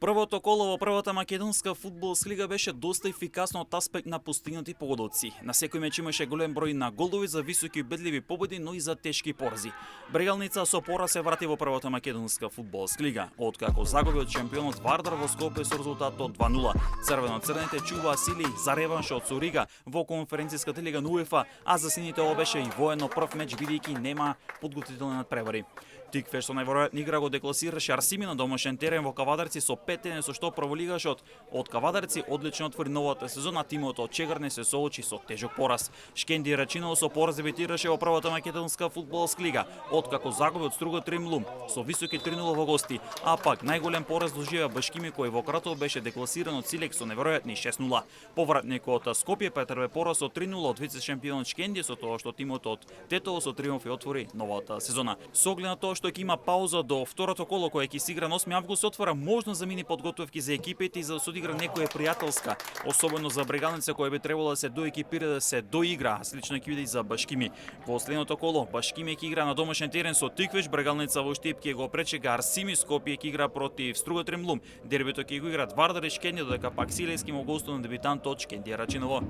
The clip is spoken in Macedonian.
Првото коло во првата македонска фудбалска лига беше доста ефикасно од аспект на постигнати погодоци. На секој меч имаше голем број на голови за високи и убедливи победи, но и за тешки порази. Брегалница со пораз се врати во првата македонска фудбалска лига, откако загуби од шампионот Вардар во Скопје со резултатот 2:0. Црвено-црвените чуваа сили за реванш од Сурига во конференцијската лига на УЕФА, а за сините ова беше и воено прв меч бидејќи нема подготвителни надпревари. Тиквеш со најверојатна игра го декласираше Арсими на домашен терен во Кавадарци со 5-1, со што прволигашот од Кавадарци одлично отвори новата сезона. Тимот од Чегарне се соочи со тежок пораз. Шкенди Рачиново со пораз дебитираше во првата македонска фудбалска лига, откако загуби од Струга Тримлум со високи 3:0 во гости, а пак најголем пораз доживеа Башкими кој во Кратово беше декласиран од Силек со неверојатни 6:0. Повратникот Скопје претрпе пораз со 3:0 од вице-шампионот Шкенди, со тоа што тимот од Тетово со триумф ја отвори новата сезона. Со оглед на тоа што ќе има пауза до второто коло кое ќе се игра на 8 август, отвара можност за мини подготовки за екипите и за да се одигра некоја пријателска, особено за Брегалница која би требало да се доекипира, да се доигра, слично ќе биде и за Башкими. Во следното коло Башкими ќе игра на домашен терен со Тиквеш, Брегалница во Штип ќе го пречека Арсими, Скопје ќе игра против Струга Тримлум, дербито ќе го играат Вардар и Шкенди, додека пак Силески му гостува на дебитантот Шкенди Рачиново.